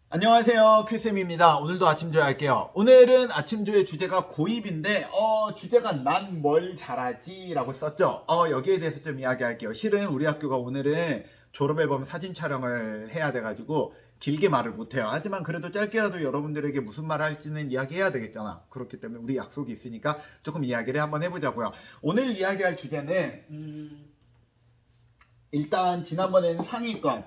안녕하세요, 큐쌤입니다. 오늘도 아침조회 할게요. 오늘은 아침조회 주제가 고입인데 주제가 난 뭘 잘하지? 라고 썼죠. 여기에 대해서 좀 이야기할게요. 실은 우리 학교가 오늘은 졸업앨범 사진 촬영을 해야 돼가지고 길게 말을 못해요. 하지만 그래도 짧게라도 여러분들에게 무슨 말을 할지는 이야기해야 되겠잖아. 그렇기 때문에 우리 약속이 있으니까 조금 이야기를 한번 해보자고요. 오늘 이야기할 주제는 일단 지난번에는 상위권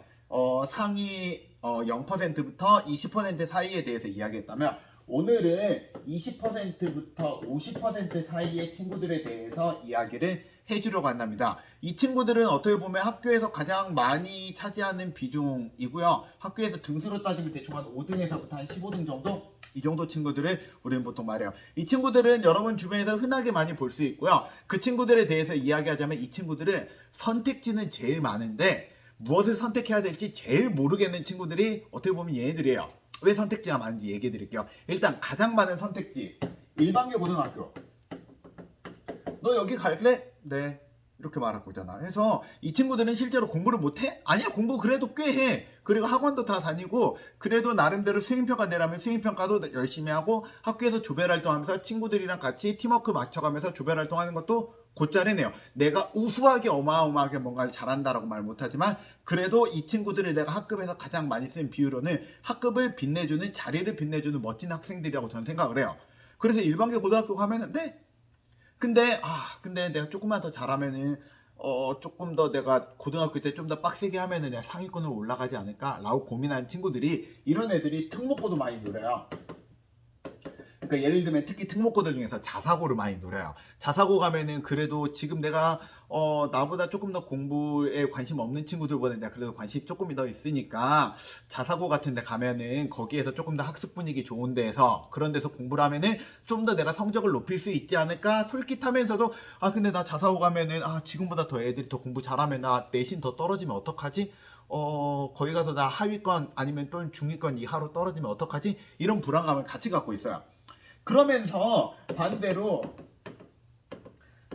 상위 0%부터 20% 사이에 대해서 이야기했다면 오늘은 20%부터 50% 사이의 친구들에 대해서 이야기를 해주려고 한답니다. 이 친구들은 어떻게 보면 학교에서 가장 많이 차지하는 비중이고요. 학교에서 등수로 따지면 대충 한 5등에서부터 한 15등 정도? 이 정도 친구들을 우리는 보통 말해요. 이 친구들은 여러분 주변에서 흔하게 많이 볼 수 있고요. 그 친구들에 대해서 이야기하자면 이 친구들은 선택지는 제일 많은데 무엇을 선택해야 될지 제일 모르겠는 친구들이 어떻게 보면 얘네들이에요. 왜 선택지가 많은지 얘기해 드릴게요. 일단 가장 많은 선택지 일반계 고등학교. 너 여기 갈래? 네. 이렇게 말할 거잖아. 그래서 이 친구들은 실제로 공부를 못해? 아니야, 공부 그래도 꽤 해. 그리고 학원도 다 다니고 그래도 나름대로 수행평가 내라면 수행평가도 열심히 하고 학교에서 조별활동하면서 친구들이랑 같이 팀워크 맞춰가면서 조별활동하는 것도 곧잘 해내요. 내가 우수하게 어마어마하게 뭔가를 잘한다라고 말 못하지만 그래도 이 친구들을 내가 학급에서 가장 많이 쓴 비율로는 학급을 빛내주는, 자리를 빛내주는 멋진 학생들이라고 저는 생각을 해요. 그래서 일반계 고등학교 가면은 네? 근데 내가 조금만 더 잘하면은 조금 더 내가 고등학교 때 좀 더 빡세게 하면은 내가 상위권으로 올라가지 않을까라고 고민하는 친구들이, 이런 애들이 특목고도 많이 노려요. 그러니까 예를 들면 특히 특목고들 중에서 자사고를 많이 노려요. 자사고 가면은 그래도 지금 내가 나보다 조금 더 공부에 관심 없는 친구들보다 내가 그래도 관심이 조금 더 있으니까 자사고 같은 데 가면은 거기에서 조금 더 학습 분위기 좋은 데서, 그런 데서 공부를 하면은 좀 더 내가 성적을 높일 수 있지 않을까 솔깃하면서도 근데 나 자사고 가면은 지금보다 더 애들이 더 공부 잘하면 나 내신 더 떨어지면 어떡하지? 거기 가서 나 하위권 아니면 또 중위권 이하로 떨어지면 어떡하지? 이런 불안감을 같이 갖고 있어요. 그러면서 반대로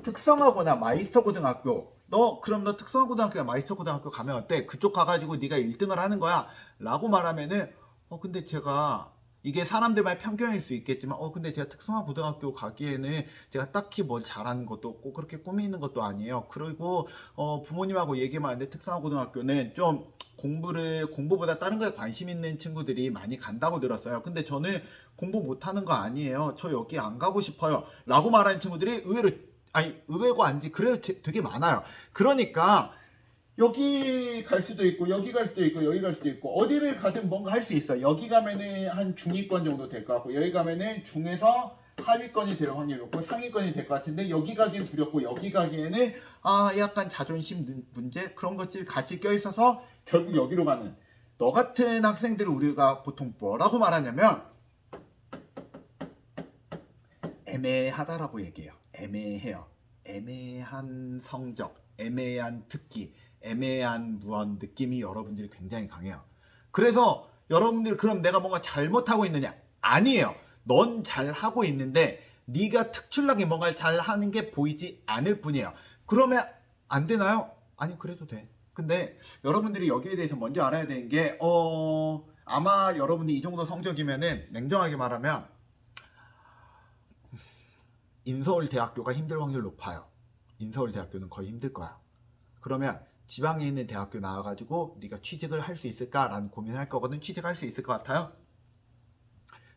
특성화고나 마이스터 고등학교, 그럼 너 특성화고등학교나 마이스터 고등학교 가면 어때? 그쪽 가가지고 네가 1등을 하는 거야 라고 말하면은 근데 제가, 이게 사람들 말 편견일 수 있겠지만 근데 제가 특성화고등학교 가기에는 제가 딱히 뭘 잘하는 것도 없고 그렇게 꿈이 있는 것도 아니에요. 그리고 부모님하고 얘기만 하는데 특성화고등학교는 좀 공부보다 다른 거에 관심 있는 친구들이 많이 간다고 들었어요. 근데 저는 공부 못하는 거 아니에요. 저 여기 안 가고 싶어요 라고 말하는 친구들이 의외고 아닌지 그래요, 되게 많아요. 그러니까 여기 갈 수도 있고 여기 갈 수도 있고 여기 갈 수도 있고 어디를 가든 뭔가 할 수 있어. 여기 가면은 한 중위권 정도 될 것 같고 여기 가면은 중에서 하위권이 될 확률이 높고 상위권이 될 것 같은데 여기 가기엔 두렵고 여기 가기에는 약간 자존심 문제 그런 것들이 같이 껴있어서 결국 여기로 가는, 너 같은 학생들을 우리가 보통 뭐라고 말하냐면 애매하다라고 얘기해요. 애매해요. 애매한 성적, 애매한 특기, 애매한 무언 느낌이 여러분들이 굉장히 강해요. 그래서 여러분들이 그럼 내가 뭔가 잘못하고 있느냐? 아니에요. 넌 잘하고 있는데 네가 특출나게 뭔가를 잘하는 게 보이지 않을 뿐이에요. 그러면 안 되나요? 아니, 그래도 돼. 근데 여러분들이 여기에 대해서 먼저 알아야 되는 게 아마 여러분이 이 정도 성적이면은 냉정하게 말하면 인서울대학교가 힘들 확률 높아요. 인서울대학교는 거의 힘들 거야. 그러면 지방에 있는 대학교 나와가지고 네가 취직을 할 수 있을까라는 고민을 할 거거든. 취직할 수 있을 것 같아요?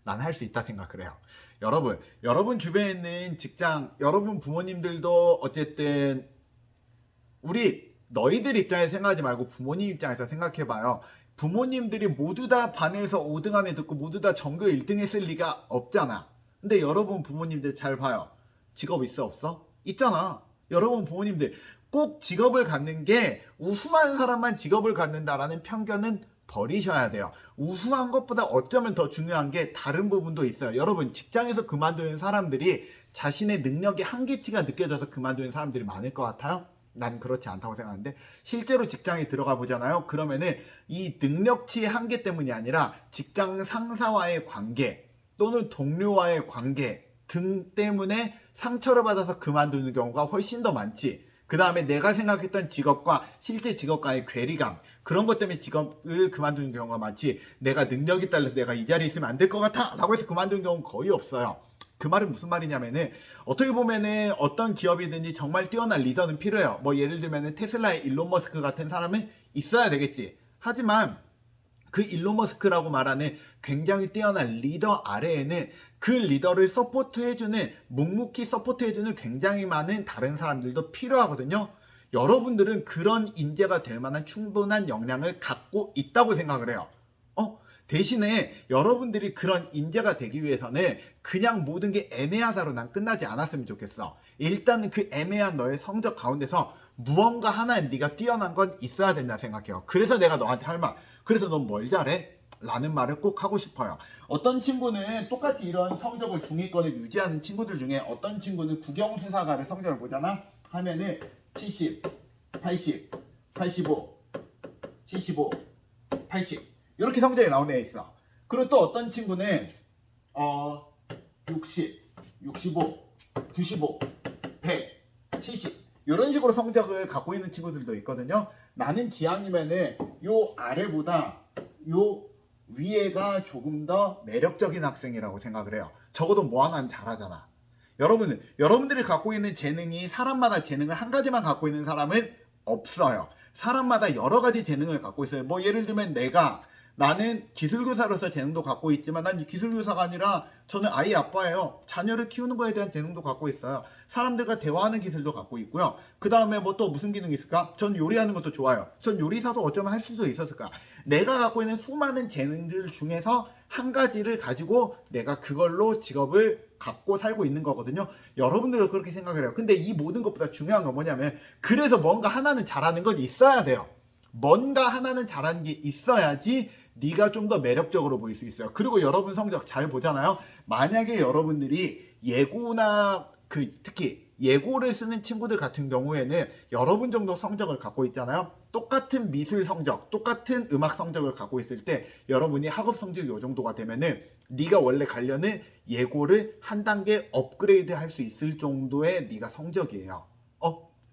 난 할 수 있다 생각을 해요. 여러분 주변에 있는 직장, 여러분 부모님들도 어쨌든 너희들 입장에서 생각하지 말고 부모님 입장에서 생각해봐요. 부모님들이 모두 다 반에서 5등 안에 듣고 모두 다 전교 1등 했을 리가 없잖아. 근데 여러분 부모님들 잘 봐요. 직업 있어 없어? 있잖아. 여러분 부모님들 꼭 직업을 갖는 게, 우수한 사람만 직업을 갖는다라는 편견은 버리셔야 돼요. 우수한 것보다 어쩌면 더 중요한 게 다른 부분도 있어요. 여러분 직장에서 그만두는 사람들이 자신의 능력의 한계치가 느껴져서 그만두는 사람들이 많을 것 같아요? 난 그렇지 않다고 생각하는데, 실제로 직장에 들어가 보잖아요. 그러면은 이 능력치의 한계 때문이 아니라 직장 상사와의 관계 또는 동료와의 관계 등 때문에 상처를 받아서 그만두는 경우가 훨씬 더 많지. 그 다음에 내가 생각했던 직업과 실제 직업과의 괴리감, 그런 것 때문에 직업을 그만두는 경우가 많지, 내가 능력이 딸려서 내가 이 자리에 있으면 안 될 것 같아 라고 해서 그만두는 경우는 거의 없어요. 그 말은 무슨 말이냐면은, 어떻게 보면은 어떤 기업이든지 정말 뛰어난 리더는 필요해요. 뭐 예를 들면은 테슬라의 일론 머스크 같은 사람은 있어야 되겠지. 하지만 그 일론 머스크라고 말하는 굉장히 뛰어난 리더 아래에는 그 리더를 서포트해주는, 묵묵히 서포트해주는 굉장히 많은 다른 사람들도 필요하거든요. 여러분들은 그런 인재가 될 만한 충분한 역량을 갖고 있다고 생각을 해요. 대신에 여러분들이 그런 인재가 되기 위해서는 그냥 모든 게 애매하다로 난 끝나지 않았으면 좋겠어. 일단은 그 애매한 너의 성적 가운데서 무언가 하나에 네가 뛰어난 건 있어야 된다 생각해요. 그래서 내가 너한테 할 말, 그래서 넌 뭘 잘해? 라는 말을 꼭 하고 싶어요. 어떤 친구는 똑같이 이런 성적을 중위권을 유지하는 친구들 중에 어떤 친구는 국영수사관의 성적을 보잖아? 하면은 70, 80, 85, 75, 80 이렇게 성적이 나오는 애 있어. 그리고 또 어떤 친구는 60, 65, 95, 100, 70 이런 식으로 성적을 갖고 있는 친구들도 있거든요. 나는 기왕이면은 요 아래보다 요 위에가 조금 더 매력적인 학생이라고 생각을 해요. 적어도 뭐 하나는 잘하잖아. 여러분들이 갖고 있는 재능이, 사람마다 재능을 한 가지만 갖고 있는 사람은 없어요. 사람마다 여러 가지 재능을 갖고 있어요. 뭐 예를 들면 나는 기술교사로서 재능도 갖고 있지만, 난 기술교사가 아니라 저는 아이 아빠예요. 자녀를 키우는 거에 대한 재능도 갖고 있어요. 사람들과 대화하는 기술도 갖고 있고요. 그 다음에 뭐 또 무슨 기능이 있을까? 전 요리하는 것도 좋아요. 전 요리사도 어쩌면 할 수도 있었을까? 내가 갖고 있는 수많은 재능들 중에서 한 가지를 가지고 내가 그걸로 직업을 갖고 살고 있는 거거든요. 여러분들도 그렇게 생각을 해요. 근데 이 모든 것보다 중요한 건 뭐냐면, 그래서 뭔가 하나는 잘하는 건 있어야 돼요. 뭔가 하나는 잘하는 게 있어야지 네가 좀 더 매력적으로 보일 수 있어요. 그리고 여러분 성적 잘 보잖아요. 만약에 여러분들이 예고나 특히 예고를 쓰는 친구들 같은 경우에는 여러분 정도 성적을 갖고 있잖아요. 똑같은 미술 성적, 똑같은 음악 성적을 갖고 있을 때 여러분이 학업 성적이 이 정도가 되면은 네가 원래 가려는 예고를 한 단계 업그레이드 할 수 있을 정도의 네가 성적이에요.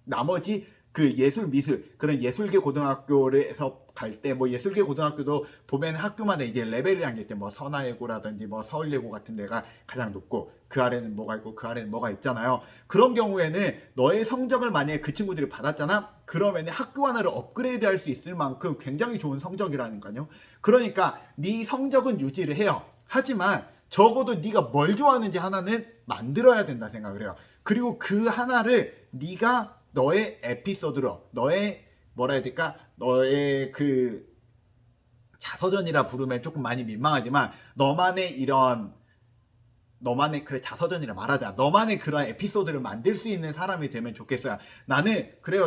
나머지 예술 미술 그런 예술계 고등학교에서 갈 때, 뭐 예술계 고등학교도 보면 학교마다 이제 레벨이란 게 있대. 뭐 선화예고라든지 뭐 서울예고 같은 데가 가장 높고, 그 아래는 뭐가 있고 그 아래는 뭐가 있잖아요. 그런 경우에는 너의 성적을 만약에 그 친구들이 받았잖아. 그러면 학교 하나를 업그레이드 할 수 있을 만큼 굉장히 좋은 성적이라니까요. 그러니까 네 성적은 유지를 해요. 하지만 적어도 네가 뭘 좋아하는지 하나는 만들어야 된다 생각을 해요. 그리고 그 하나를 네가 너의 에피소드로, 너의 뭐라 해야 될까? 너의 자서전이라 부르면 조금 많이 민망하지만, 그래 자서전이라 말하자. 너만의 그런 에피소드를 만들 수 있는 사람이 되면 좋겠어요.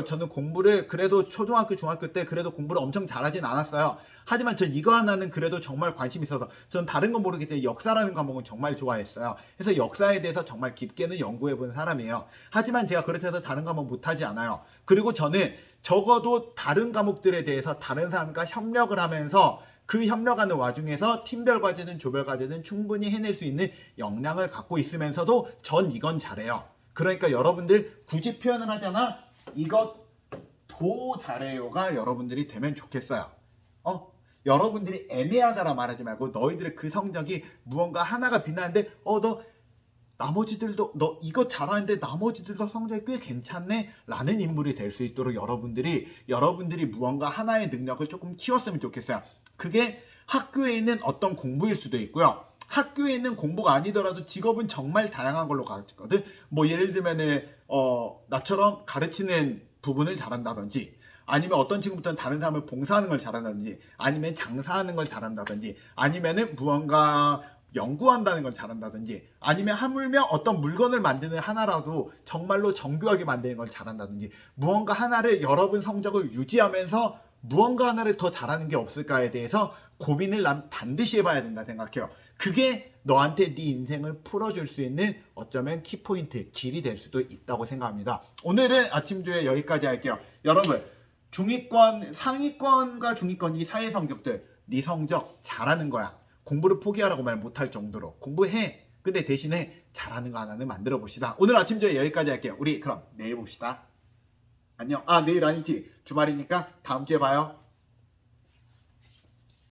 저는 공부를 그래도 초등학교, 중학교 때 그래도 공부를 엄청 잘하진 않았어요. 하지만 전 이거 하나는 그래도 정말 관심이 있어서, 전 다른 건 모르겠지만 역사라는 과목은 정말 좋아했어요. 그래서 역사에 대해서 정말 깊게는 연구해본 사람이에요. 하지만 제가 그렇다고 해서 다른 과목 못하지 않아요. 그리고 저는 적어도 다른 과목들에 대해서 다른 사람과 협력을 하면서 그 협력하는 와중에서 팀별 과제든 조별 과제든 충분히 해낼 수 있는 역량을 갖고 있으면서도 전 이건 잘해요. 그러니까 여러분들 굳이 표현을 하잖아. 이것도 잘해요가 여러분들이 되면 좋겠어요. 여러분들이 애매하다라 말하지 말고, 너희들의 그 성적이 무언가 하나가 빛나는데 너 이거 잘하는데 나머지들도 성적이 꽤 괜찮네 라는 인물이 될 수 있도록 여러분들이 무언가 하나의 능력을 조금 키웠으면 좋겠어요. 그게 학교에 있는 어떤 공부일 수도 있고요. 학교에 있는 공부가 아니더라도 직업은 정말 다양한 걸로 가르치거든. 뭐 예를 들면은 나처럼 가르치는 부분을 잘한다든지, 아니면 어떤 친구부터는 다른 사람을 봉사하는 걸 잘한다든지, 아니면 장사하는 걸 잘한다든지, 아니면은 무언가 연구한다는 걸 잘한다든지, 아니면 하물며 어떤 물건을 만드는 하나라도 정말로 정교하게 만드는 걸 잘한다든지, 무언가 하나를 여러분 성적을 유지하면서 무언가 하나를 더 잘하는 게 없을까에 대해서 고민을 난 반드시 해봐야 된다 생각해요. 그게 너한테 네 인생을 풀어줄 수 있는 어쩌면 키포인트, 길이 될 수도 있다고 생각합니다. 오늘은 아침조회 여기까지 할게요. 여러분, 상위권과 중위권 이 사회 성적들, 네 성적 잘하는 거야. 공부를 포기하라고 말 못할 정도로 공부해. 근데 대신에 잘하는 거 하나는 만들어 봅시다. 오늘 아침조회 여기까지 할게요. 우리 그럼 내일 봅시다. 안녕. 아, 내일 아니지. 주말이니까 다음 주에 봐요.